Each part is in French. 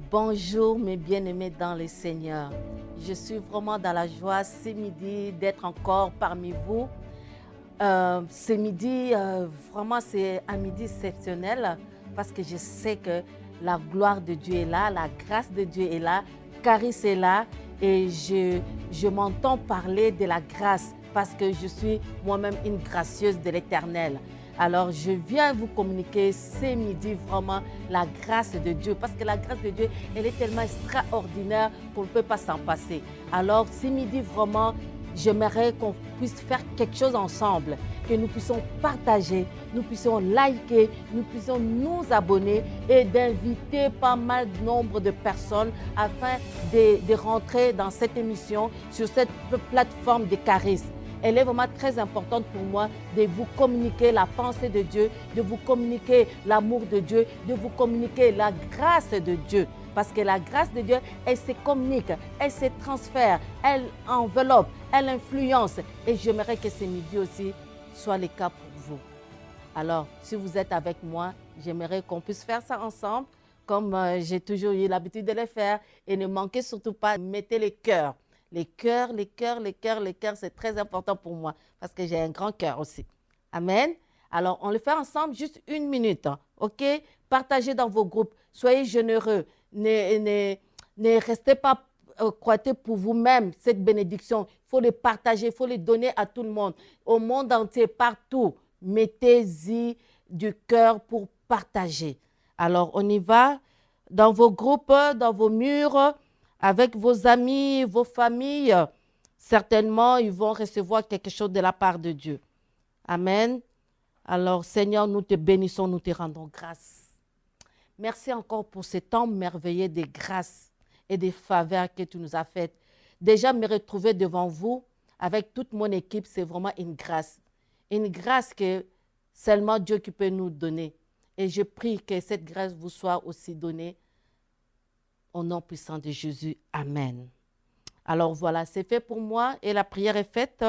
Bonjour mes bien-aimés dans le Seigneur. Je suis vraiment dans la joie ce midi d'être encore parmi vous. Ce midi, vraiment c'est un midi exceptionnel parce que je sais que la gloire de Dieu est là, la grâce de Dieu est là, Caris est là et je m'entends parler de la grâce parce que je suis moi-même une gracieuse de l'Éternel. Alors, je viens vous communiquer ce midi vraiment la grâce de Dieu parce que la grâce de Dieu, elle est tellement extraordinaire qu'on ne peut pas s'en passer. Alors, ce midi, vraiment, j'aimerais qu'on puisse faire quelque chose ensemble, que nous puissions partager, nous puissions liker, nous puissions nous abonner et d'inviter pas mal de nombre de personnes afin de rentrer dans cette émission sur cette plateforme de Caris. Elle est vraiment très importante pour moi de vous communiquer la pensée de Dieu, de vous communiquer l'amour de Dieu, de vous communiquer la grâce de Dieu. Parce que la grâce de Dieu, elle se communique, elle se transfère, elle enveloppe, elle influence. Et j'aimerais que ce midi aussi soit le cas pour vous. Alors, si vous êtes avec moi, j'aimerais qu'on puisse faire ça ensemble, comme j'ai toujours eu l'habitude de le faire. Et ne manquez surtout pas, mettez les cœurs. Les cœurs, les cœurs, les cœurs, les cœurs, c'est très important pour moi parce que j'ai un grand cœur aussi. Amen. Alors, on le fait ensemble juste une minute, hein, ok? Partagez dans vos groupes, soyez généreux. Ne restez pas croyez pour vous-même cette bénédiction. Il faut les partager, il faut les donner à tout le monde, au monde entier, partout. Mettez-y du cœur pour partager. Alors, on y va dans vos groupes, dans vos murs, avec vos amis, vos familles. Certainement, ils vont recevoir quelque chose de la part de Dieu. Amen. Alors, Seigneur, nous te bénissons, nous te rendons grâce. Merci encore pour ce temps merveilleux de grâce et de faveurs que tu nous as faites. Déjà, me retrouver devant vous avec toute mon équipe, c'est vraiment une grâce. Une grâce que seulement Dieu qui peut nous donner. Et je prie que cette grâce vous soit aussi donnée au nom puissant de Jésus. Amen. Alors voilà, c'est fait pour moi et la prière est faite.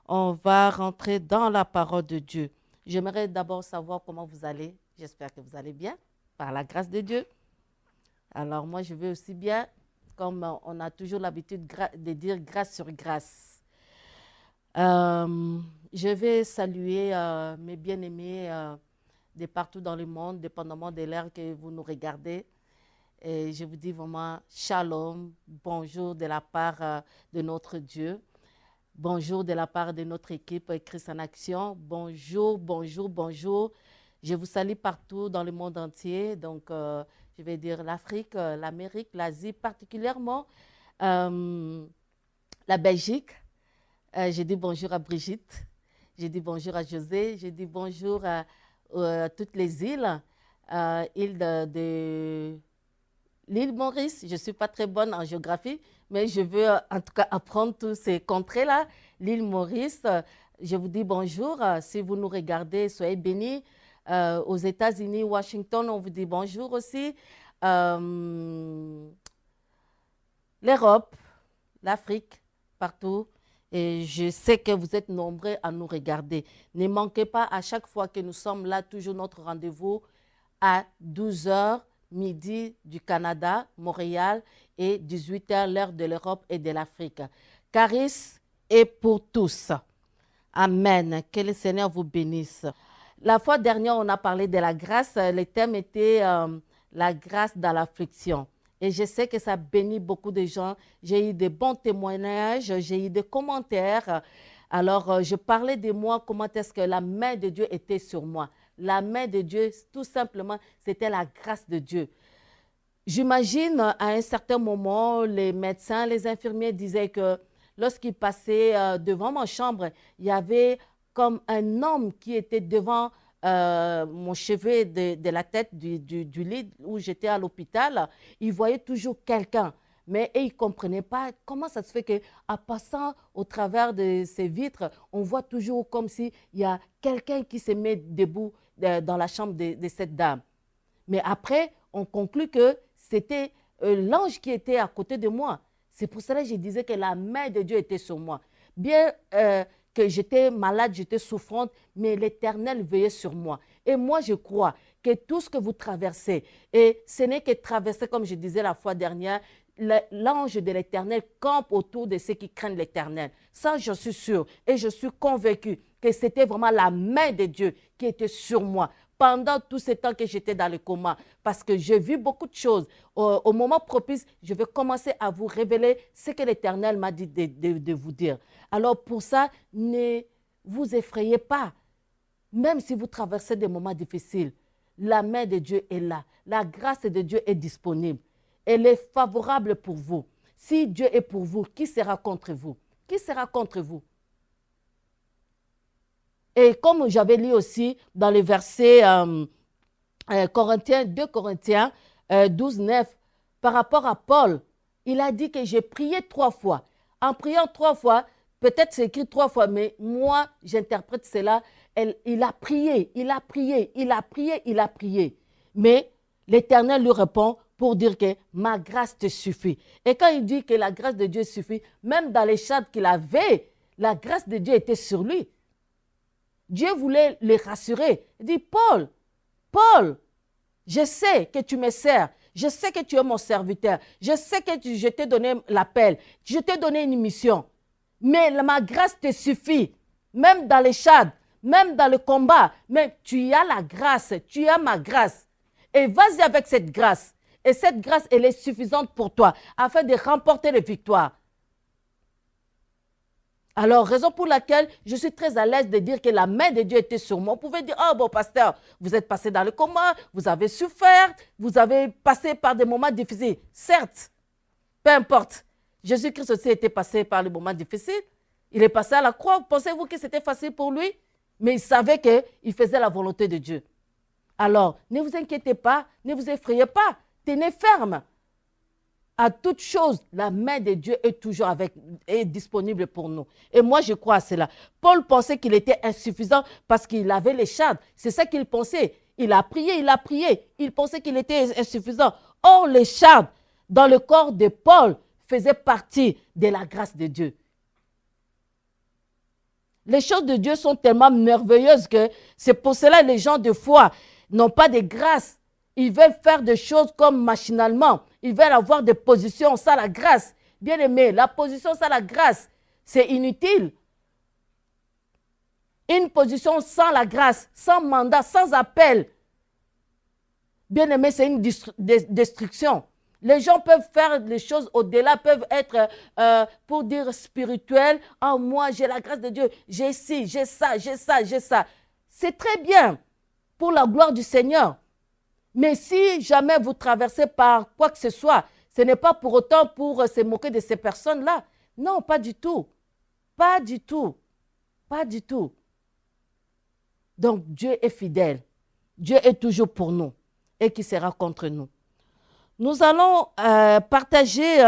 On va rentrer dans la parole de Dieu. J'aimerais d'abord savoir comment vous allez. J'espère que vous allez bien, par la grâce de Dieu. Alors moi, je vais aussi bien, comme on a toujours l'habitude de dire grâce sur grâce. Je vais saluer mes bien-aimés de partout dans le monde, dépendamment de l'heure que vous nous regardez. Et je vous dis vraiment shalom, bonjour de la part de notre Dieu. Bonjour de la part de notre équipe Christ en Action. Bonjour, bonjour, bonjour. Je vous salue partout dans le monde entier. Donc, je vais dire l'Afrique, l'Amérique, l'Asie, particulièrement la Belgique. Je dis bonjour à Brigitte. Je dis bonjour à José. Je dis bonjour à toutes les îles. Île de l'île Maurice, je ne suis pas très bonne en géographie, mais je veux en tout cas apprendre tous ces contrées-là. L'île Maurice, je vous dis bonjour. Si vous nous regardez, soyez bénis. Aux États-Unis, Washington, on vous dit bonjour aussi. L'Europe, l'Afrique, partout. Et je sais que vous êtes nombreux à nous regarder. Ne manquez pas à chaque fois que nous sommes là, toujours notre rendez-vous à 12 heures midi du Canada, Montréal, et 18 heures l'heure de l'Europe et de l'Afrique. Caris est pour tous. Amen. Que le Seigneur vous bénisse. La fois dernière, on a parlé de la grâce. Le thème était la grâce dans l'affliction. Et je sais que ça bénit beaucoup de gens. J'ai eu de bons témoignages, j'ai eu des commentaires. Alors, je parlais de moi, comment est-ce que la main de Dieu était sur moi. La main de Dieu, tout simplement, c'était la grâce de Dieu. J'imagine, à un certain moment, les médecins, les infirmiers disaient que lorsqu'ils passaient devant ma chambre, il y avait comme un homme qui était devant mon chevet de la tête du lit où j'étais à l'hôpital. Il voyait toujours quelqu'un. Mais ils ne comprenaient pas comment ça se fait qu'en passant au travers de ces vitres, on voit toujours comme s'il y a quelqu'un qui se met debout dans la chambre de cette dame. Mais après, on conclut que c'était l'ange qui était à côté de moi. C'est pour cela que je disais que la main de Dieu était sur moi. Bien que j'étais malade, j'étais souffrante, mais l'Éternel veillait sur moi. Et moi, je crois que tout ce que vous traversez, et ce n'est que traverser, comme je disais la fois dernière, l'ange de l'Éternel campe autour de ceux qui craignent l'Éternel. Ça, je suis sûre et je suis convaincue que c'était vraiment la main de Dieu qui était sur moi pendant tout ce temps que j'étais dans le coma, parce que j'ai vu beaucoup de choses. Au moment propice, je vais commencer à vous révéler ce que l'Éternel m'a dit de vous dire. Alors pour ça, ne vous effrayez pas. Même si vous traversez des moments difficiles, la main de Dieu est là. La grâce de Dieu est disponible. Elle est favorable pour vous. Si Dieu est pour vous, qui sera contre vous? Qui sera contre vous? Et comme j'avais lu aussi dans les versets Corinthiens, 2 Corinthiens 12, 9, par rapport à Paul, il a dit que j'ai prié 3 fois. En priant 3 fois, peut-être c'est écrit 3 fois, mais moi, j'interprète cela. Il a prié, il a prié, il a prié, il a prié. Mais l'Éternel lui répond pour dire que ma grâce te suffit. Et quand il dit que la grâce de Dieu suffit, même dans les chats qu'il avait, la grâce de Dieu était sur lui. Dieu voulait les rassurer. Il dit, Paul, Paul, je sais que tu me sers. Je sais que tu es mon serviteur. Je sais que je t'ai donné l'appel. Je t'ai donné une mission. Mais ma grâce te suffit. Même dans les chats, même dans le combat. Mais tu as la grâce. Tu as ma grâce. Et vas-y avec cette grâce. Et cette grâce, elle est suffisante pour toi afin de remporter les victoires. Alors, raison pour laquelle je suis très à l'aise de dire que la main de Dieu était sur moi. Vous pouvez dire, oh bon pasteur, vous êtes passé dans le coma, vous avez souffert, vous avez passé par des moments difficiles. Certes, peu importe. Jésus-Christ aussi était passé par des moments difficiles. Il est passé à la croix. Pensez-vous que c'était facile pour lui? Mais il savait qu'il faisait la volonté de Dieu. Alors, ne vous inquiétez pas, ne vous effrayez pas, tenez ferme. À toute chose, la main de Dieu est toujours est disponible pour nous. Et moi, je crois à cela. Paul pensait qu'il était insuffisant parce qu'il avait les chades. C'est ça qu'il pensait. Il a prié, il a prié. Il pensait qu'il était insuffisant. Or, les chades dans le corps de Paul faisaient partie de la grâce de Dieu. Les choses de Dieu sont tellement merveilleuses que c'est pour cela que les gens de foi n'ont pas de grâce. Ils veulent faire des choses comme machinalement. Ils veulent avoir des positions sans la grâce. Bien aimé, la position sans la grâce, c'est inutile. Une position sans la grâce, sans mandat, sans appel, bien aimé, c'est une destruction. Les gens peuvent faire les choses au-delà, peuvent être, pour dire spirituel, oh, moi j'ai la grâce de Dieu, j'ai ci, j'ai ça, j'ai ça, j'ai ça. C'est très bien pour la gloire du Seigneur. Mais si jamais vous traversez par quoi que ce soit, ce n'est pas pour autant pour se moquer de ces personnes-là. Non, pas du tout. Pas du tout. Pas du tout. Donc Dieu est fidèle. Dieu est toujours pour nous et qui sera contre nous. Nous allons partager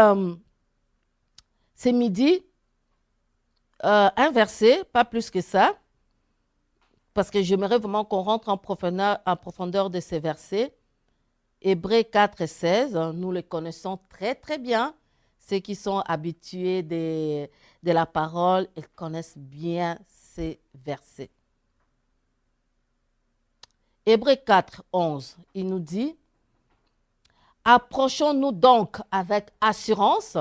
ce midi un verset, pas plus que ça, parce que j'aimerais vraiment qu'on rentre en profondeur de ces versets. Hébreux 4 et 16, nous les connaissons très très bien. Ceux qui sont habitués de la parole, ils connaissent bien ces versets. Hébreux 4, 11, il nous dit, « Approchons-nous donc avec assurance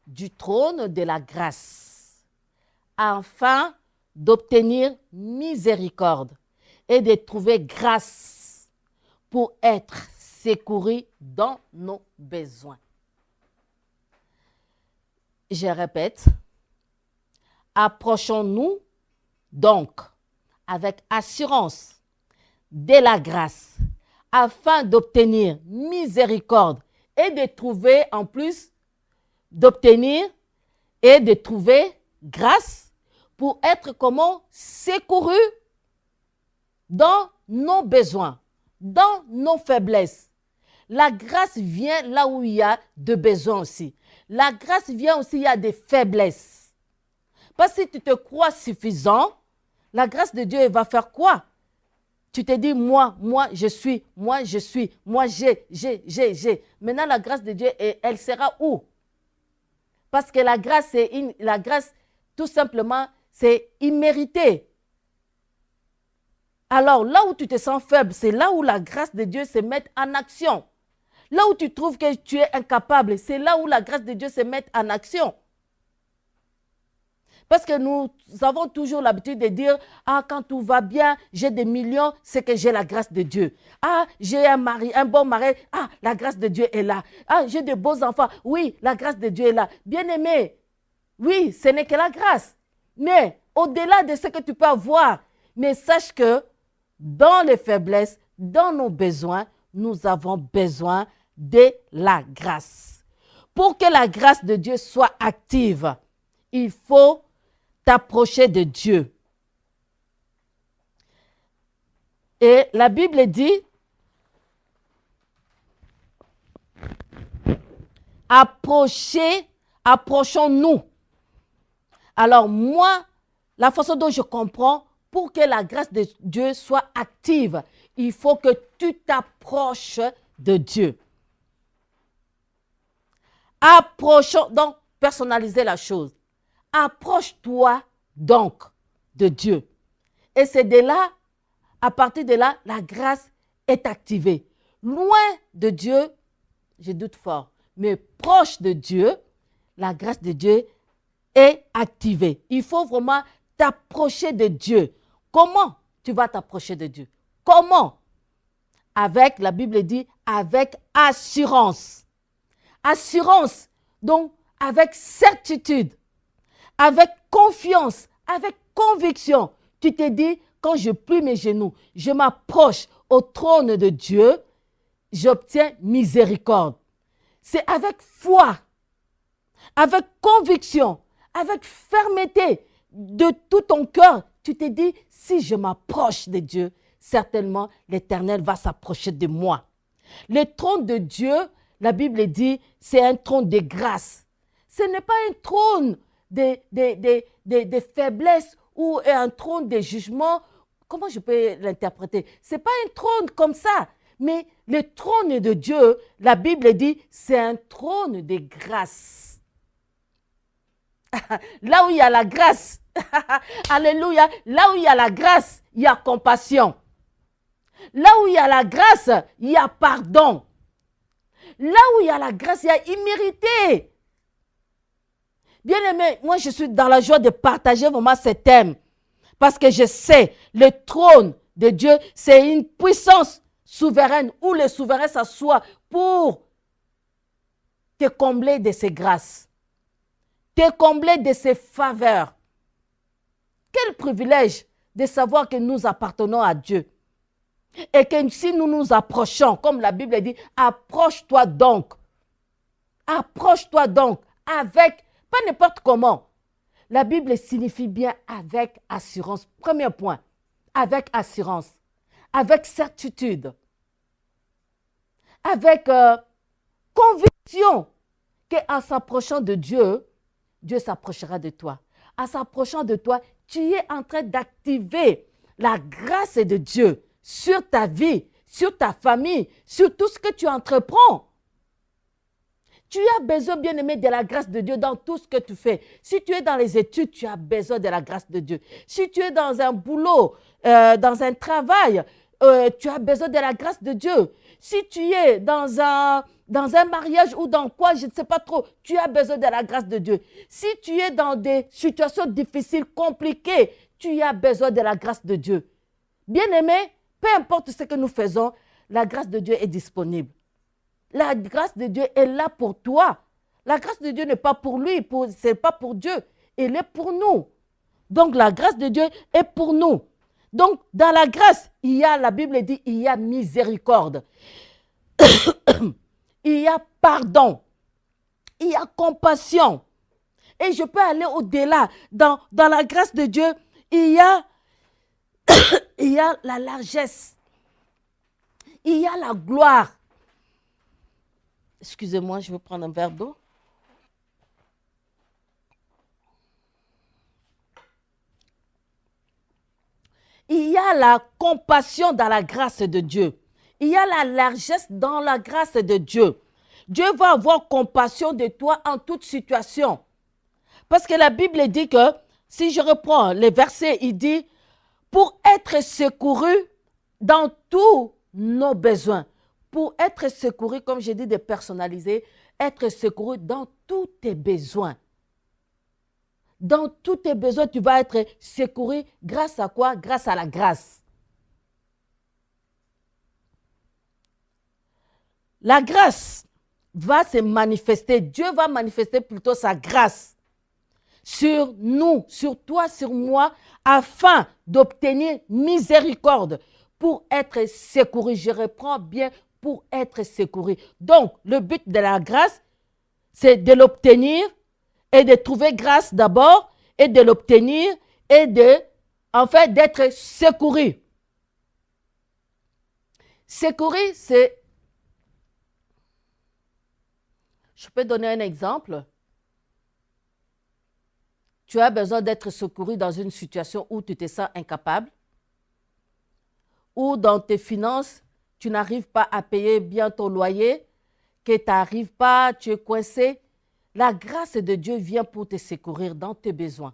du trône de la grâce, afin d'obtenir miséricorde et de trouver grâce pour être secourus dans nos besoins. » Je répète, approchons-nous donc avec assurance de la grâce afin d'obtenir miséricorde et de trouver en plus, d'obtenir et de trouver grâce pour être comment secourus dans nos besoins, dans nos faiblesses. La grâce vient là où il y a de besoins aussi. La grâce vient aussi, il y a des faiblesses. Parce que si tu te crois suffisant, la grâce de Dieu va faire quoi? Tu te dis, moi, je suis, moi, j'ai. Maintenant, la grâce de Dieu, elle sera où? Parce que la grâce, tout simplement, c'est immérité. Alors, là où tu te sens faible, c'est là où la grâce de Dieu se met en action. Là où tu trouves que tu es incapable, c'est là où la grâce de Dieu se met en action. Parce que nous avons toujours l'habitude de dire, ah, quand tout va bien, j'ai des millions, c'est que j'ai la grâce de Dieu. Ah, j'ai un mari, un bon mari, ah, la grâce de Dieu est là. Ah, j'ai de beaux enfants, oui, la grâce de Dieu est là. Bien-aimé, oui, ce n'est que la grâce. Mais au-delà de ce que tu peux avoir, mais sache que dans les faiblesses, dans nos besoins, nous avons besoin de la grâce. Pour que la grâce de Dieu soit active, il faut t'approcher de Dieu. Et la Bible dit, approchons-nous. Alors moi, la façon dont je comprends, pour que la grâce de Dieu soit active, il faut que tu t'approches de Dieu. Approchons, donc personnaliser la chose. Approche-toi donc de Dieu. Et c'est de là, à partir de là, la grâce est activée. Loin de Dieu, je doute fort, mais proche de Dieu, la grâce de Dieu est activée. Il faut vraiment t'approcher de Dieu. Comment tu vas t'approcher de Dieu? Comment? Avec, la Bible dit, avec assurance. Assurance, donc avec certitude, avec confiance, avec conviction. Tu te dis, quand je plie mes genoux, je m'approche au trône de Dieu, j'obtiens miséricorde. C'est avec foi, avec conviction, avec fermeté de tout ton cœur. Tu te dis, si je m'approche de Dieu, certainement l'Éternel va s'approcher de moi. Le trône de Dieu, la Bible dit, c'est un trône de grâce. Ce n'est pas un trône de faiblesse ou un trône de jugement. Comment je peux l'interpréter? Ce n'est pas un trône comme ça. Mais le trône de Dieu, la Bible dit, c'est un trône de grâce. Là où il y a la grâce, alléluia, là où il y a la grâce, il y a compassion. Là où il y a la grâce, il y a pardon. Là où il y a la grâce, il y a immérité. Bien-aimé, moi je suis dans la joie de partager vraiment ce thème. Parce que je sais, le trône de Dieu, c'est une puissance souveraine où le souverain s'assoit pour te combler de ses grâces, te combler de ses faveurs. Quel privilège de savoir que nous appartenons à Dieu. Et que si nous nous approchons, comme la Bible dit, approche-toi donc. Approche-toi donc avec, pas n'importe comment. La Bible signifie bien avec assurance. Premier point, avec assurance, avec certitude, avec conviction qu'en s'approchant de Dieu, Dieu s'approchera de toi. En s'approchant de toi, tu es en train d'activer la grâce de Dieu sur ta vie, sur ta famille, sur tout ce que tu entreprends. Tu as besoin, bien-aimé, de la grâce de Dieu dans tout ce que tu fais. Si tu es dans les études, tu as besoin de la grâce de Dieu. Si tu es dans un boulot, dans un travail, tu as besoin de la grâce de Dieu. Si tu es dans un mariage ou dans quoi, je ne sais pas trop, tu as besoin de la grâce de Dieu. Si tu es dans des situations difficiles, compliquées, tu as besoin de la grâce de Dieu. Bien-aimé, peu importe ce que nous faisons, la grâce de Dieu est disponible. La grâce de Dieu est là pour toi. La grâce de Dieu n'est pas pour lui, ce n'est pas pour Dieu. Elle est pour nous. Donc la grâce de Dieu est pour nous. Donc dans la grâce, il y a, la Bible dit, il y a miséricorde. Il y a pardon. Il y a compassion. Et je peux aller au-delà. Dans la grâce de Dieu, il y a la largesse. Il y a la gloire. Excusez-moi, je vais prendre un verre d'eau. Il y a la compassion dans la grâce de Dieu. Il y a la largesse dans la grâce de Dieu. Dieu va avoir compassion de toi en toute situation. Parce que la Bible dit que, si je reprends les versets, il dit, pour être secouru dans tous nos besoins. Pour être secouru, comme j'ai dit, de personnaliser, être secouru dans tous tes besoins. Dans tous tes besoins, tu vas être secouru grâce à quoi? Grâce à la grâce. La grâce va se manifester, Dieu va manifester plutôt sa grâce sur nous, sur toi, sur moi, afin d'obtenir miséricorde pour être secouru. Je reprends bien, pour être secouru. Donc, le but de la grâce, c'est de l'obtenir et de trouver grâce d'abord et de l'obtenir et en fait, d'être secouru. Secouru, c'est... Je peux donner un exemple. Tu as besoin d'être secouru dans une situation où tu te sens incapable, ou dans tes finances, tu n'arrives pas à payer bien ton loyer, que tu n'arrives pas, tu es coincé. La grâce de Dieu vient pour te secourir dans tes besoins.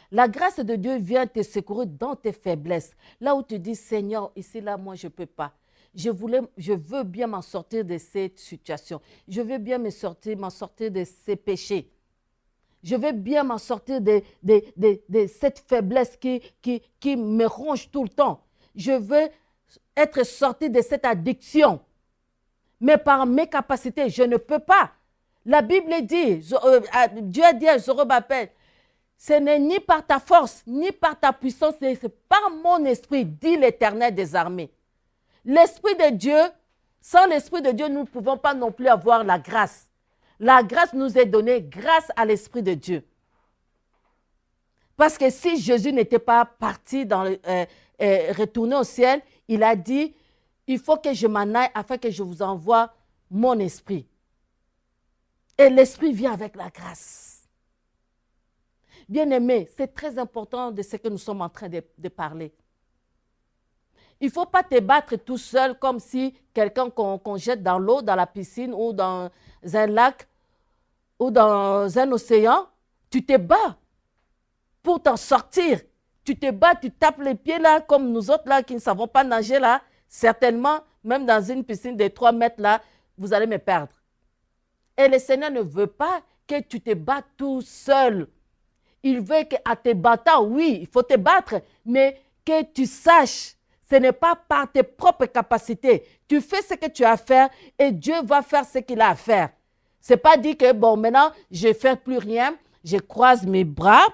La grâce de Dieu vient te secourir dans tes faiblesses. Là où tu dis, Seigneur, ici, là, moi, je ne peux pas. Je veux bien m'en sortir de cette situation. Je veux bien m'en sortir de ces péchés. Je veux bien m'en sortir de cette faiblesse qui me ronge tout le temps. Je veux être sorti de cette addiction. Mais par mes capacités, je ne peux pas. La Bible dit, Dieu a dit à Zorobabel, ce n'est ni par ta force, ni par ta puissance, c'est par mon esprit, dit l'Éternel des armées. L'Esprit de Dieu, sans l'Esprit de Dieu, nous ne pouvons pas non plus avoir la grâce. La grâce nous est donnée grâce à l'Esprit de Dieu. Parce que si Jésus n'était pas parti retourner au ciel, il a dit, il faut que je m'en aille afin que je vous envoie mon esprit. Et l'esprit vient avec la grâce. Bien-aimé, c'est très important de ce que nous sommes en train de parler. Il ne faut pas te battre tout seul comme si quelqu'un qu'on jette dans l'eau, dans la piscine ou dans un lac ou dans un océan. Tu te bats pour t'en sortir. Tu te bats, tu tapes les pieds là, comme nous autres là qui ne savons pas nager là. Certainement, même dans une piscine de 3 mètres là, vous allez me perdre. Et le Seigneur ne veut pas que tu te bats tout seul. Il veut qu'à te battant, oui, il faut te battre, mais que tu saches, ce n'est pas par tes propres capacités. Tu fais ce que tu as à faire et Dieu va faire ce qu'il a à faire. Ce n'est pas dit que, bon, maintenant, je ne fais plus rien, je croise mes bras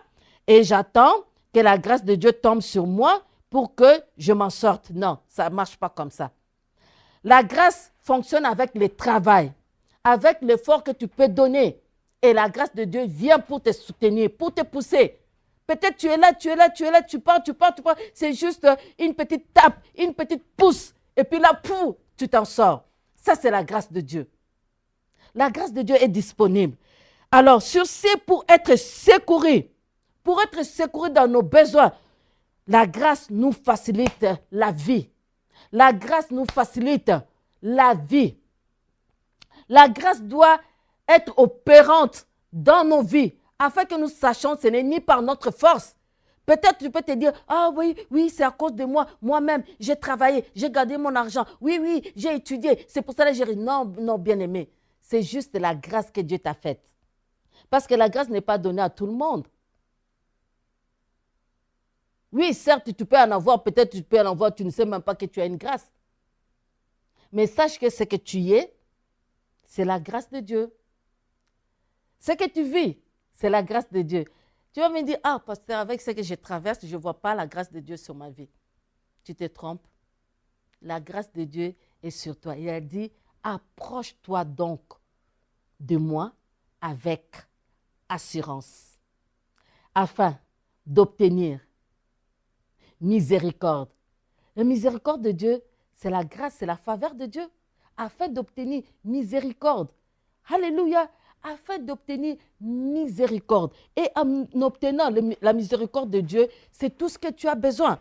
et j'attends que la grâce de Dieu tombe sur moi pour que je m'en sorte. Non, ça ne marche pas comme ça. La grâce fonctionne avec le travail, avec l'effort que tu peux donner. Et la grâce de Dieu vient pour te soutenir, pour te pousser. Peut-être tu es là, tu pars. C'est juste une petite tape, une petite pousse. Et puis là, pouf, tu t'en sors. Ça, c'est la grâce de Dieu. La grâce de Dieu est disponible. Alors, sur ce, pour être secouru dans nos besoins, la grâce nous facilite la vie. La grâce nous facilite la vie. La grâce doit être opérante dans nos vies, afin que nous sachions que ce n'est ni par notre force. Peut-être tu peux te dire, ah oui, c'est à cause de moi, moi-même, j'ai travaillé, j'ai gardé mon argent, oui, j'ai étudié, c'est pour ça que j'ai dit, non, bien-aimé, c'est juste la grâce que Dieu t'a faite. Parce que la grâce n'est pas donnée à tout le monde. Oui, certes, tu peux en avoir, peut-être tu peux en avoir, tu ne sais même pas que tu as une grâce. Mais sache que ce que tu es, c'est la grâce de Dieu. Ce que tu vis, c'est la grâce de Dieu. Tu vas me dire, ah, pasteur, avec ce que je traverse, je ne vois pas la grâce de Dieu sur ma vie. Tu te trompes. La grâce de Dieu est sur toi. Il a dit, approche-toi donc de moi avec assurance, afin d'obtenir miséricorde. La miséricorde de Dieu, c'est la grâce, c'est la faveur de Dieu, afin d'obtenir miséricorde. Alléluia, afin d'obtenir miséricorde. Et en obtenant la miséricorde de Dieu, c'est tout ce que tu as besoin.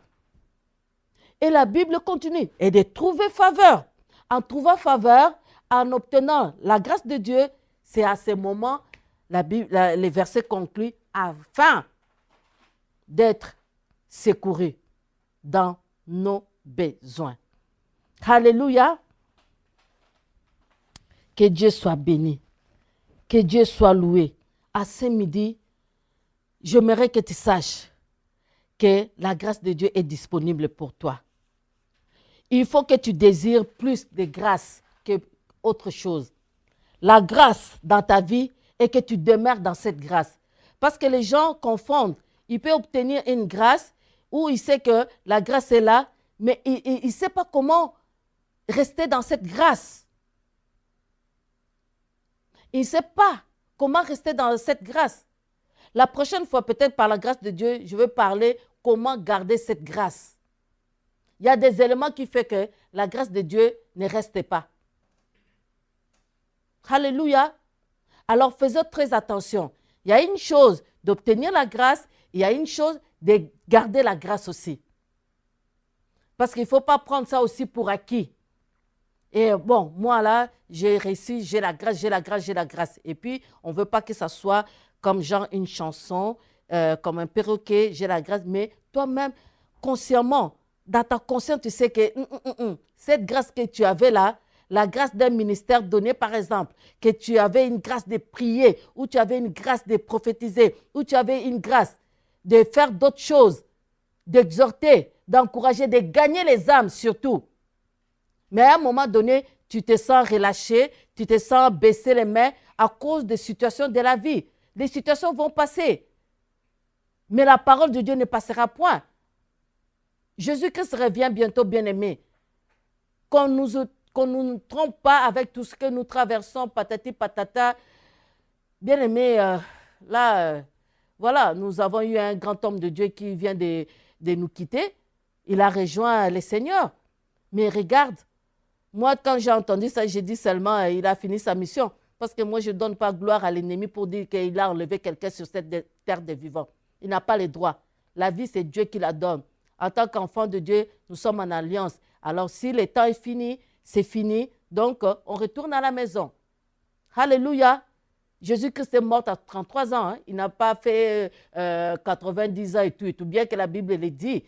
Et la Bible continue, et de trouver faveur. En trouvant faveur, en obtenant la grâce de Dieu, c'est à ce moment, les versets concluent, afin d'être secourus dans nos besoins. Alléluia. Que Dieu soit béni. Que Dieu soit loué. À ce midi, j'aimerais que tu saches que la grâce de Dieu est disponible pour toi. Il faut que tu désires plus de grâce qu'autre chose. La grâce dans ta vie et que tu demeures dans cette grâce. Parce que les gens confondent. Il peut obtenir une grâce où il sait que la grâce est là, mais il ne sait pas comment rester dans cette grâce. Il ne sait pas comment rester dans cette grâce. La prochaine fois, peut-être par la grâce de Dieu, je vais parler comment garder cette grâce. Il y a des éléments qui font que la grâce de Dieu ne reste pas. Alléluia. Alors faisons très attention. Il y a une chose d'obtenir la grâce, il y a une chose de garder la grâce aussi. Parce qu'il ne faut pas prendre ça aussi pour acquis. Et bon, moi là, j'ai réussi, j'ai la grâce, j'ai la grâce, j'ai la grâce. Et puis, on ne veut pas que ça soit comme genre une chanson, comme un perroquet, j'ai la grâce. Mais toi-même, consciemment, dans ta conscience, tu sais que cette grâce que tu avais là, la grâce d'un ministère donné, par exemple, que tu avais une grâce de prier, ou tu avais une grâce de prophétiser, ou tu avais une grâce de faire d'autres choses, d'exhorter, d'encourager, de gagner les âmes surtout. Mais à un moment donné, tu te sens relâché, tu te sens baisser les mains à cause des situations de la vie. Les situations vont passer. Mais la parole de Dieu ne passera point. Jésus-Christ revient bientôt, bien-aimé. Qu'on ne nous trompe pas avec tout ce que nous traversons, patati patata. Bien-aimé, voilà, nous avons eu un grand homme de Dieu qui vient de nous quitter. Il a rejoint les seigneurs. Mais regarde, moi, quand j'ai entendu ça, j'ai dit seulement il a fini sa mission. Parce que moi, je ne donne pas gloire à l'ennemi pour dire qu'il a enlevé quelqu'un sur cette terre des vivants. Il n'a pas les droits. La vie, c'est Dieu qui la donne. En tant qu'enfant de Dieu, nous sommes en alliance. Alors, si le temps est fini, c'est fini. Donc, on retourne à la maison. Alléluia. Jésus-Christ est mort à 33 ans. Hein. Il n'a pas fait 90 ans et tout. Bien que la Bible le dit.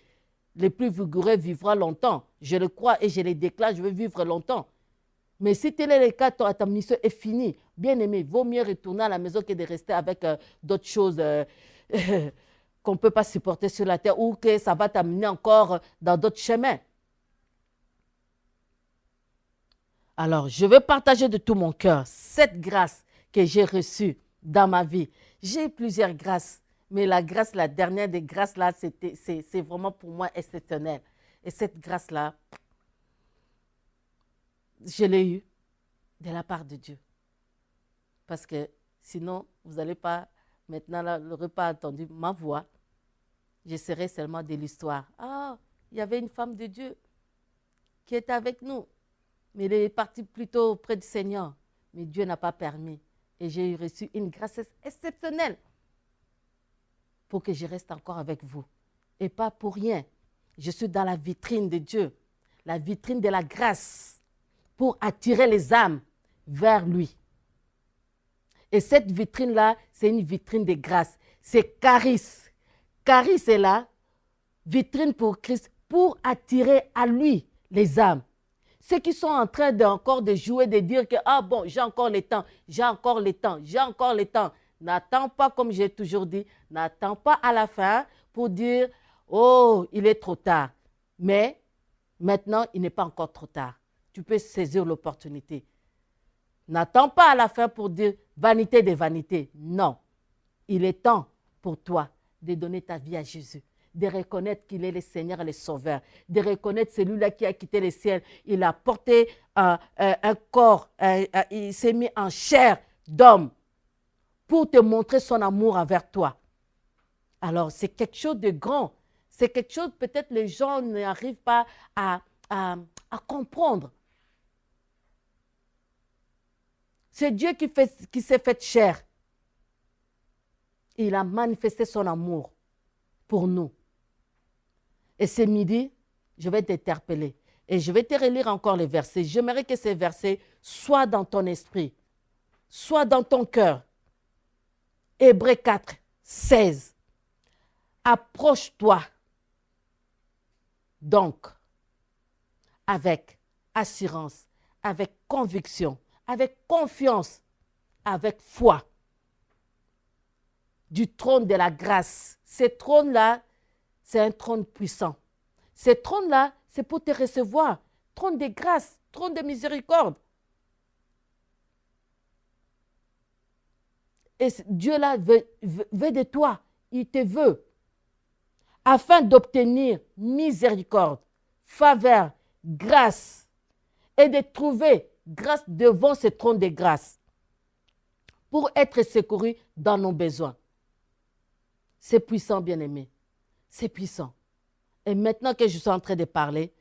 Les plus vigoureux vivront longtemps. Je le crois et je le déclare, je veux vivre longtemps. Mais si tel est le cas, ta mission est finie. Bien aimé, vaut mieux retourner à la maison que de rester avec d'autres choses qu'on ne peut pas supporter sur la terre ou que ça va t'amener encore dans d'autres chemins. Alors, je veux partager de tout mon cœur cette grâce que j'ai reçue dans ma vie. J'ai plusieurs grâces. Mais la grâce, la dernière des grâces, là, c'est vraiment pour moi exceptionnel. Et cette grâce-là, je l'ai eue de la part de Dieu. Parce que sinon, vous n'allez pas, maintenant, là, vous n'aurez pas entendu ma voix. Je serai seulement de l'histoire. Ah, il y avait une femme de Dieu qui était avec nous. Mais elle est partie plutôt auprès du Seigneur. Mais Dieu n'a pas permis. Et j'ai reçu une grâce exceptionnelle pour que je reste encore avec vous. Et pas pour rien. Je suis dans la vitrine de Dieu, la vitrine de la grâce, pour attirer les âmes vers lui. Et cette vitrine-là, c'est une vitrine de grâce. C'est Charis. Charis est là, vitrine pour Christ, pour attirer à lui les âmes. Ceux qui sont en train encore de jouer, de dire que, ah bon, j'ai encore le temps, j'ai encore le temps, j'ai encore le temps. N'attends pas, comme j'ai toujours dit, n'attends pas à la fin pour dire, oh, il est trop tard. Mais maintenant, il n'est pas encore trop tard. Tu peux saisir l'opportunité. N'attends pas à la fin pour dire, vanité des vanités. Non, il est temps pour toi de donner ta vie à Jésus, de reconnaître qu'il est le Seigneur et le Sauveur, de reconnaître celui-là qui a quitté le ciel. Il a porté un corps, il s'est mis en chair d'homme, pour te montrer son amour envers toi. Alors, c'est quelque chose de grand. C'est quelque chose, peut-être les gens n'arrivent pas à comprendre. C'est Dieu qui s'est fait chair. Il a manifesté son amour pour nous. Et ce midi, je vais t'interpeller. Et je vais te relire encore les versets. J'aimerais que ces versets soient dans ton esprit, soient dans ton cœur. Hébreux 4, 16. Approche-toi Donc, avec assurance, avec conviction, avec confiance, avec foi, du trône de la grâce. Ce trône-là, c'est un trône puissant. Ce trône-là, c'est pour te recevoir. Trône de grâce, trône de miséricorde. Et Dieu là veut de toi. Il te veut. Afin d'obtenir miséricorde, faveur, grâce. Et de trouver grâce devant ce trône de grâce. Pour être secouru dans nos besoins. C'est puissant, bien-aimé. C'est puissant. Et maintenant que je suis en train de parler,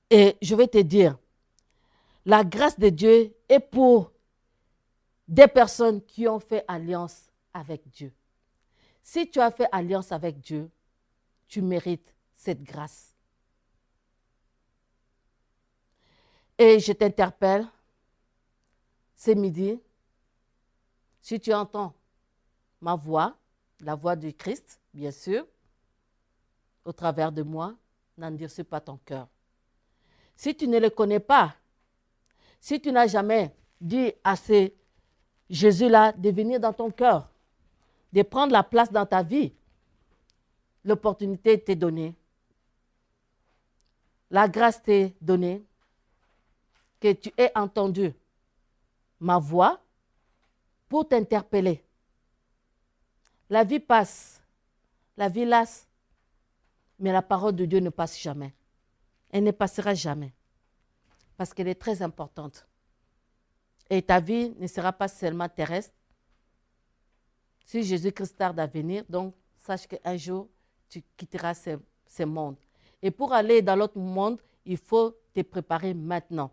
et je vais te dire, la grâce de Dieu est pour des personnes qui ont fait alliance avec Dieu. Si tu as fait alliance avec Dieu, tu mérites cette grâce. Et je t'interpelle, ce midi, si tu entends ma voix, la voix du Christ, bien sûr, au travers de moi, n'endurcis pas ton cœur. Si tu ne le connais pas, si tu n'as jamais dit à ce Jésus-là de venir dans ton cœur, de prendre la place dans ta vie, l'opportunité t'est donnée, la grâce t'est donnée, que tu aies entendu ma voix pour t'interpeller. La vie passe, la vie lasse, mais la parole de Dieu ne passe jamais. Elle ne passera jamais, parce qu'elle est très importante. Et ta vie ne sera pas seulement terrestre. Si Jésus-Christ tarde à venir, donc sache qu'un jour, tu quitteras ce monde. Et pour aller dans l'autre monde, il faut te préparer maintenant.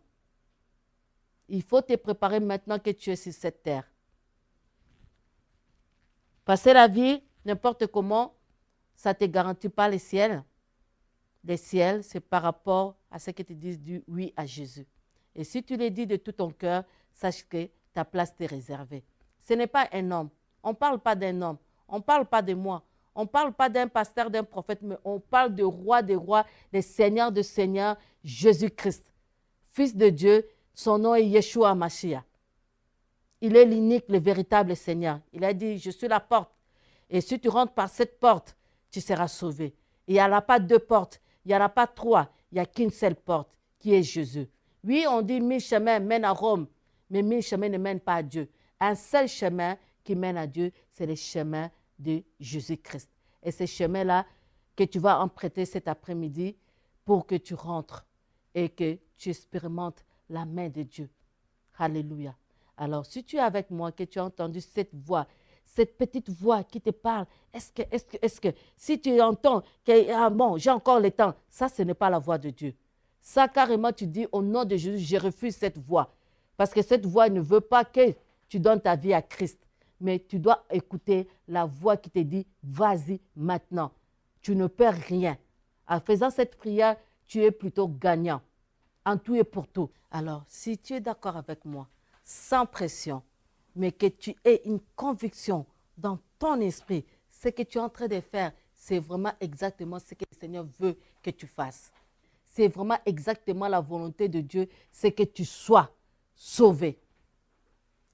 Il faut te préparer maintenant que tu es sur cette terre. Passer la vie, n'importe comment, ça ne te garantit pas le ciel. Le ciel, c'est par rapport à ce que tu dis du oui à Jésus. Et si tu le dis de tout ton cœur, sache que ta place t'est réservée. Ce n'est pas un homme. On ne parle pas d'un homme. On ne parle pas de moi. On ne parle pas d'un pasteur, d'un prophète, mais on parle du roi des rois, des seigneurs de seigneurs, Jésus-Christ. Fils de Dieu, son nom est Yeshua Mashiach. Il est l'unique, le véritable Seigneur. Il a dit, je suis la porte. Et si tu rentres par cette porte, tu seras sauvé. Il n'y en a pas deux portes, il n'y en a pas trois, il n'y a qu'une seule porte, qui est Jésus. Oui, on dit 1000 chemins mènent à Rome, mais 1000 chemins ne mènent pas à Dieu. Un seul chemin qui mène à Dieu, c'est le chemin de Jésus-Christ. Et ce chemin-là que tu vas emprunter cet après-midi pour que tu rentres et que tu expérimentes la main de Dieu. Alléluia. Alors, si tu es avec moi, que tu as entendu cette voix, cette petite voix qui te parle, est-ce que, si tu entends que, ah bon, j'ai encore le temps, ça, ce n'est pas la voix de Dieu. Ça, carrément, tu dis, au nom de Jésus, je refuse cette voix. Parce que cette voix ne veut pas que tu donnes ta vie à Christ. Mais tu dois écouter la voix qui te dit, vas-y maintenant. Tu ne perds rien. En faisant cette prière, tu es plutôt gagnant. En tout et pour tout. Alors, si tu es d'accord avec moi, sans pression, mais que tu aies une conviction dans ton esprit, ce que tu es en train de faire, c'est vraiment exactement ce que le Seigneur veut que tu fasses. C'est vraiment exactement la volonté de Dieu, c'est que tu sois sauvé.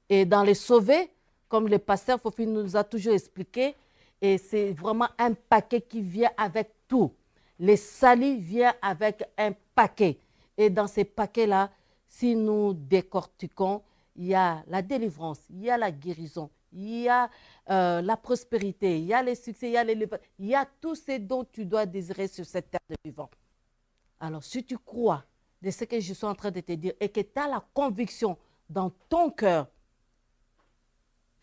Et dans les sauvés, comme le pasteur Fofi nous a toujours expliqué, et c'est vraiment un paquet qui vient avec tout. Le salut vient avec un paquet. Et dans ces paquets-là, si nous décortiquons, il y a la délivrance, il y a la guérison, il y a la prospérité, il y a les succès, il y a tout ce dont tu dois désirer sur cette terre de vivant. Alors, si tu crois de ce que je suis en train de te dire et que tu as la conviction dans ton cœur,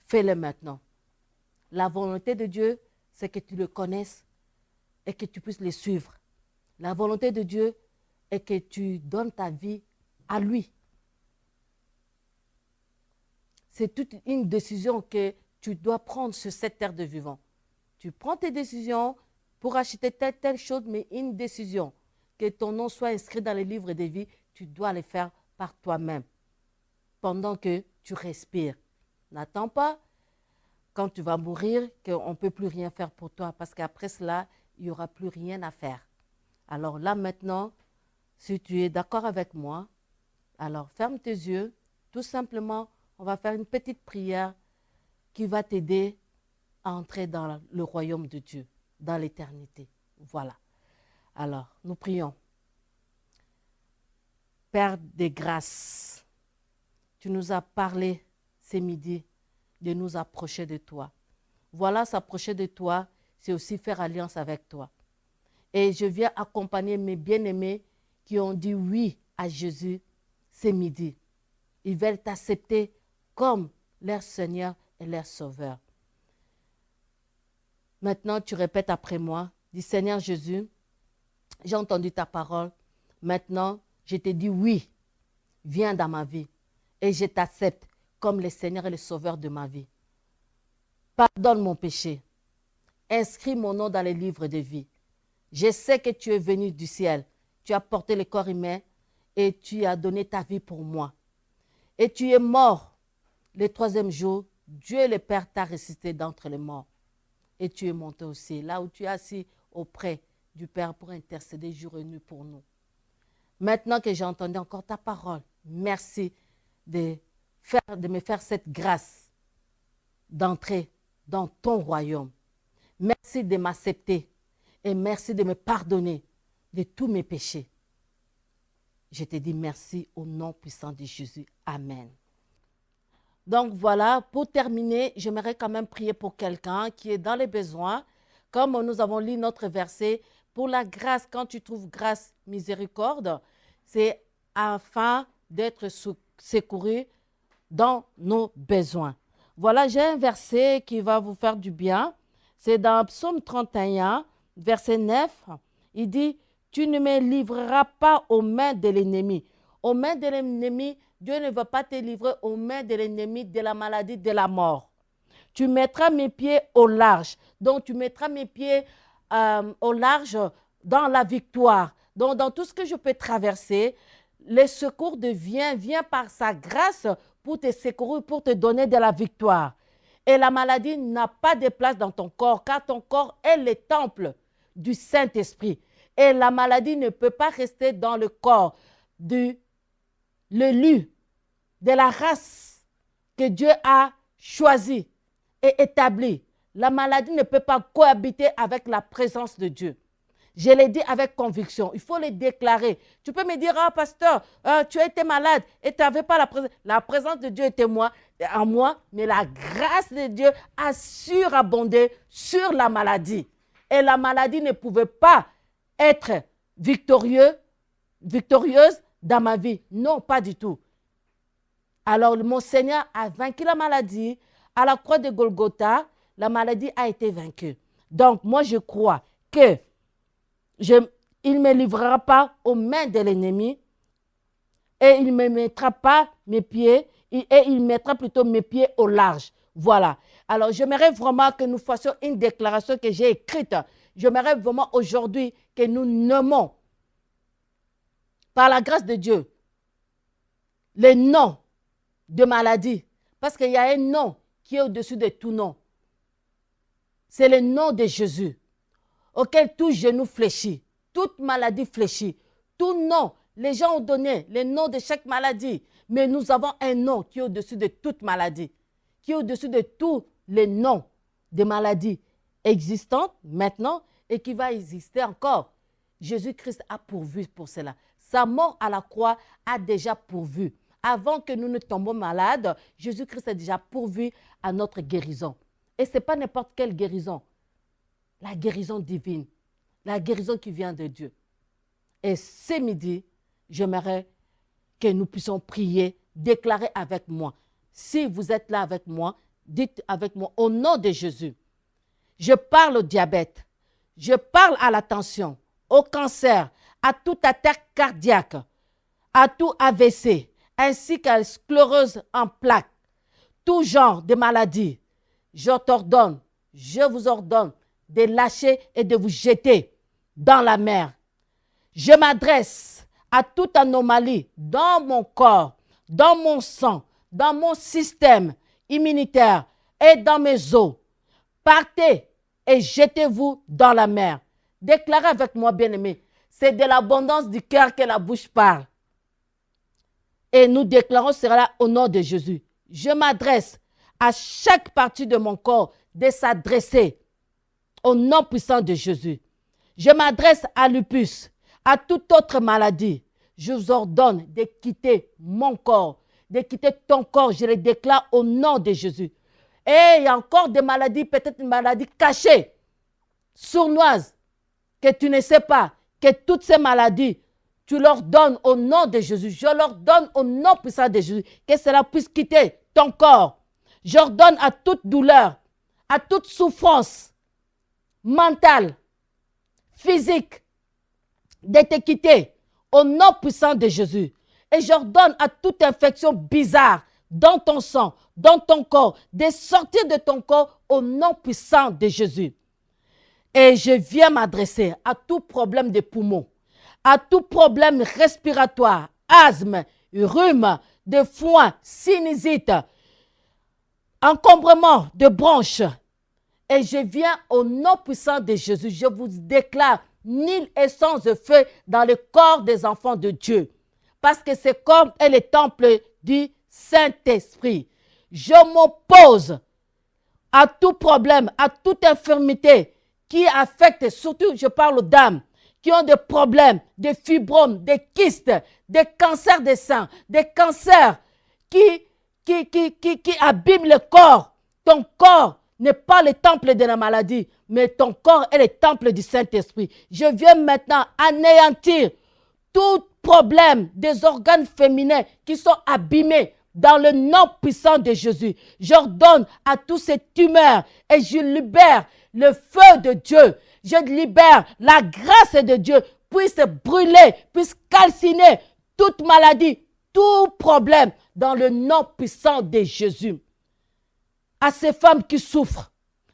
fais-le maintenant. La volonté de Dieu, c'est que tu le connaisses et que tu puisses le suivre. La volonté de Dieu est que tu donnes ta vie à lui. C'est toute une décision que tu dois prendre sur cette terre de vivant. Tu prends tes décisions pour acheter telle chose, mais une décision, que ton nom soit inscrit dans les livres de vie, tu dois le faire par toi-même, pendant que tu respires. N'attends pas quand tu vas mourir qu'on ne peut plus rien faire pour toi, parce qu'après cela, il n'y aura plus rien à faire. Alors là maintenant, si tu es d'accord avec moi, alors ferme tes yeux. Tout simplement, on va faire une petite prière qui va t'aider à entrer dans le royaume de Dieu, dans l'éternité. Voilà. Alors, nous prions. Père des grâces, tu nous as parlé ce midi de nous approcher de toi. Voilà, s'approcher de toi, c'est aussi faire alliance avec toi. Et je viens accompagner mes bien-aimés qui ont dit oui à Jésus ce midi. Ils veulent t'accepter comme leur Seigneur et leur Sauveur. Maintenant, tu répètes après moi. Dis, Seigneur Jésus, j'ai entendu ta parole. Maintenant, je te dis oui, viens dans ma vie. Et je t'accepte comme le Seigneur et le Sauveur de ma vie. Pardonne mon péché. Inscris mon nom dans les livres de vie. Je sais que tu es venu du ciel. Tu as porté le corps humain et tu as donné ta vie pour moi. Et tu es mort le troisième jour. Dieu le Père t'a ressuscité d'entre les morts. Et tu es monté aussi, là où tu es assis auprès du Père pour intercéder jour et nuit pour nous. Maintenant que j'ai entendu encore ta parole, merci de me faire cette grâce d'entrer dans ton royaume. Merci de m'accepter et merci de me pardonner de tous mes péchés. Je te dis merci au nom puissant de Jésus. Amen. Donc voilà, pour terminer, j'aimerais quand même prier pour quelqu'un qui est dans les besoins. Comme nous avons lu notre verset, pour la grâce, quand tu trouves grâce, miséricorde, c'est afin d'être secouru dans nos besoins. Voilà, j'ai un verset qui va vous faire du bien. C'est dans Psaume 31, verset 9. Il dit, « Tu ne me livreras pas aux mains de l'ennemi. » Aux mains de l'ennemi, Dieu ne va pas te livrer aux mains de l'ennemi, de la maladie, de la mort. Tu mettras mes pieds au large. Donc, tu mettras mes pieds au large dans la victoire. Donc, dans tout ce que je peux traverser, le secours vient par sa grâce pour te secourir, pour te donner de la victoire. Et la maladie n'a pas de place dans ton corps, car ton corps est le temple du Saint-Esprit. Et la maladie ne peut pas rester dans le corps de l'élu, de la race que Dieu a choisie et établie. La maladie ne peut pas cohabiter avec la présence de Dieu. Je l'ai dit avec conviction. Il faut le déclarer. Tu peux me dire, ah, pasteur, tu as été malade et tu n'avais pas la présence. La présence de Dieu était en moi, mais la grâce de Dieu a surabondé sur la maladie. Et la maladie ne pouvait pas être victorieuse dans ma vie. Non, pas du tout. Alors, mon Seigneur a vaincu la maladie. À la croix de Golgotha, la maladie a été vaincue. Donc, moi, je crois que il ne me livrera pas aux mains de l'ennemi et il ne me mettra pas mes pieds, et il mettra plutôt mes pieds au large. Voilà. Alors, j'aimerais vraiment que nous fassions une déclaration que j'ai écrite. J'aimerais vraiment aujourd'hui que nous nommons, par la grâce de Dieu, les noms de maladie. Parce qu'il y a un nom qui est au-dessus de tout nom. C'est le nom de Jésus, auquel tout genou fléchit, toute maladie fléchit, tout nom. Les gens ont donné les noms de chaque maladie, mais nous avons un nom qui est au-dessus de toute maladie, qui est au-dessus de tous les noms de maladies existantes maintenant et qui va exister encore. Jésus-Christ a pourvu pour cela. Sa mort à la croix a déjà pourvu. Avant que nous ne tombions malades, Jésus-Christ a déjà pourvu à notre guérison. Et ce n'est pas n'importe quelle guérison. La guérison divine. La guérison qui vient de Dieu. Et ce midi, j'aimerais que nous puissions prier, déclarer avec moi. Si vous êtes là avec moi, dites avec moi, au nom de Jésus, je parle au diabète, je parle à la tension, au cancer, à toute attaque cardiaque, à tout AVC, ainsi qu'à la sclérose en plaques, tout genre de maladies. Je vous ordonne de lâcher et de vous jeter dans la mer. Je m'adresse à toute anomalie dans mon corps, dans mon sang, dans mon système immunitaire et dans mes os. Partez et jetez-vous dans la mer. Déclarez avec moi, bien-aimés, C'est de l'abondance du cœur que la bouche parle. Et nous déclarons cela au nom de Jésus. Je m'adresse à chaque partie de mon corps de s'adresser au nom puissant de Jésus. Je m'adresse à lupus, à toute autre maladie. Je vous ordonne de quitter mon corps, de quitter ton corps. Je le déclare au nom de Jésus. Et il y a encore des maladies, peut-être une maladie cachée, sournoise, que tu ne sais pas, que toutes ces maladies, tu leur donnes au nom de Jésus. Je leur donne au nom puissant de Jésus, que cela puisse quitter ton corps. J'ordonne à toute douleur, à toute souffrance mentale, physique, de te quitter au nom puissant de Jésus. Et j'ordonne à toute infection bizarre dans ton sang, dans ton corps, de sortir de ton corps au nom puissant de Jésus. Et je viens m'adresser à tout problème des poumons, à tout problème respiratoire, asthme, rhume, de foie, sinusite, encombrement de bronches. Et je viens au nom puissant de Jésus. Je vous déclare mille essences de feu dans le corps des enfants de Dieu. Parce que ce corps est le temple du Saint-Esprit. Je m'oppose à tout problème, à toute infirmité qui affecte, surtout je parle aux dames, qui ont des problèmes, des fibromes, des kystes, des cancers des seins, des cancers qui abîment le corps. Ton corps n'est pas le temple de la maladie, mais ton corps est le temple du Saint-Esprit. Je viens maintenant anéantir tout problème des organes féminins qui sont abîmés dans le nom puissant de Jésus. J'ordonne à tous ces tumeurs et je libère le feu de Dieu. Je libère la grâce de Dieu puisse brûler, puisse calciner toute maladie, tout problème dans le nom puissant de Jésus. À ces femmes qui souffrent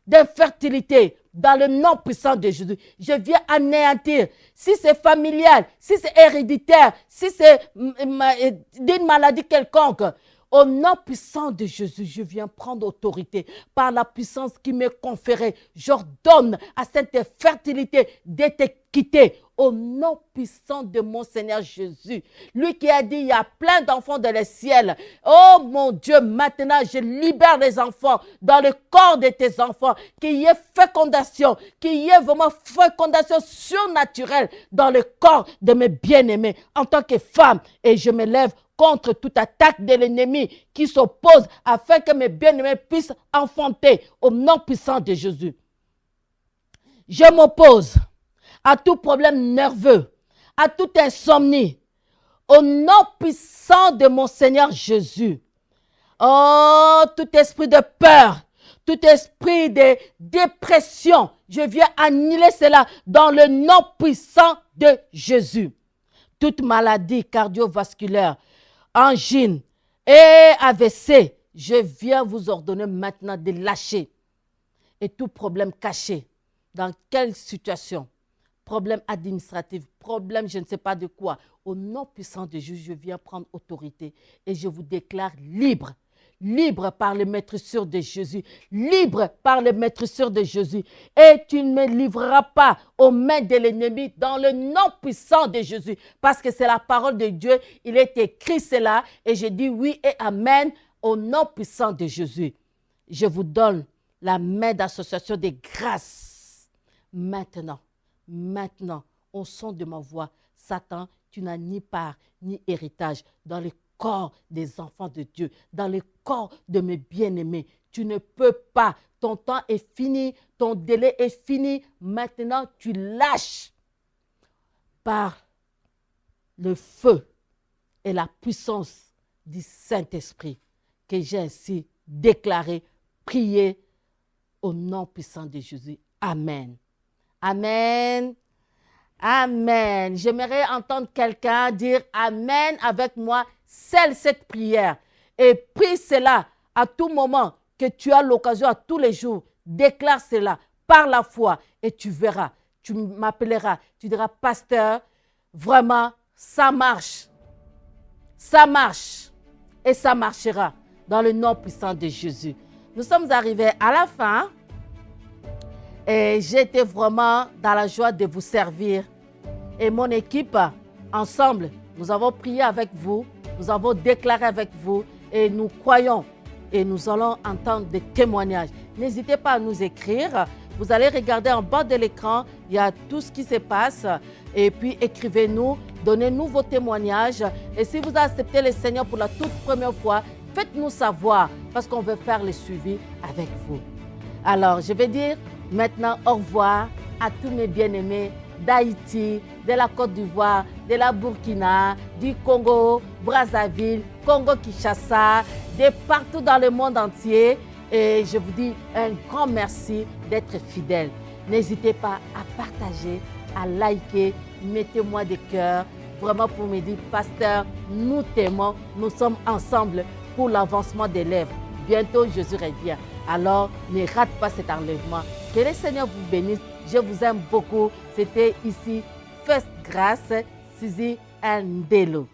d'infertilité, dans le nom puissant de Jésus, je viens anéantir. Si c'est familial, si c'est héréditaire, si c'est d'une maladie quelconque, au nom puissant de Jésus, je viens prendre autorité par la puissance qui m'est conférée. J'ordonne à cette fertilité de te quitter au nom puissant de mon Seigneur Jésus. Lui qui a dit, il y a plein d'enfants dans le ciel. Oh mon Dieu, maintenant je libère les enfants dans le corps de tes enfants. Qu'il y ait fécondation, qu'il y ait vraiment fécondation surnaturelle dans le corps de mes bien-aimés en tant que femme. Et je me lève contre toute attaque de l'ennemi qui s'oppose afin que mes bien-aimés puissent enfanter au nom puissant de Jésus. Je m'oppose à tout problème nerveux, à toute insomnie, au nom puissant de mon Seigneur Jésus. Oh, tout esprit de peur, tout esprit de dépression, je viens annuler cela dans le nom puissant de Jésus. Toute maladie cardiovasculaire, angine et AVC, je viens vous ordonner maintenant de lâcher. Et tout problème caché, dans quelle situation? Problème administratif, problème je ne sais pas de quoi. Au nom puissant de Jésus, je viens prendre autorité et je vous déclare libre. Libre par le maîtrissure de Jésus. Libre par le maîtrissure de Jésus. Et tu ne me livreras pas aux mains de l'ennemi dans le nom puissant de Jésus. Parce que c'est la parole de Dieu. Il est écrit cela. Et je dis oui et amen au nom puissant de Jésus. Je vous donne la main d'association des grâces. Maintenant, au son de ma voix, Satan, tu n'as ni part ni héritage dans le corps des enfants de Dieu, dans le corps de mes bien-aimés. Tu ne peux pas. Ton temps est fini, ton délai est fini. Maintenant, tu lâches par le feu et la puissance du Saint-Esprit que j'ai ainsi déclaré, prié au nom puissant de Jésus. Amen. Amen. Amen. J'aimerais entendre quelqu'un dire Amen avec moi. Scelle cette prière et prie cela à tout moment que tu as l'occasion, à tous les jours. Déclare cela par la foi et tu verras. Tu m'appelleras. Tu diras, pasteur, vraiment, ça marche. Ça marche et ça marchera dans le nom puissant de Jésus. Nous sommes arrivés à la fin. Et j'étais vraiment dans la joie de vous servir et mon équipe, ensemble, nous avons prié avec vous, nous avons déclaré avec vous et nous croyons et nous allons entendre des témoignages. N'hésitez pas à nous écrire. Vous allez regarder en bas de l'écran, il y a tout ce qui se passe. Et puis écrivez-nous, donnez-nous vos témoignages. Et si vous acceptez le Seigneur pour la toute première fois, faites-nous savoir parce qu'on veut faire le suivi avec vous. Alors, je vais dire maintenant au revoir à tous mes bien-aimés d'Haïti, de la Côte d'Ivoire, de la Burkina, du Congo, Brazzaville, Congo-Kinshasa, de partout dans le monde entier. Et je vous dis un grand merci d'être fidèles. N'hésitez pas à partager, à liker, mettez-moi des cœurs, vraiment pour me dire, pasteur, nous t'aimons, nous sommes ensemble pour l'avancement des lèvres. Bientôt, Jésus revient. Alors, ne rate pas cet enlèvement. Que le Seigneur vous bénisse. Je vous aime beaucoup. C'était ici First Grace, Suzy Ndelo.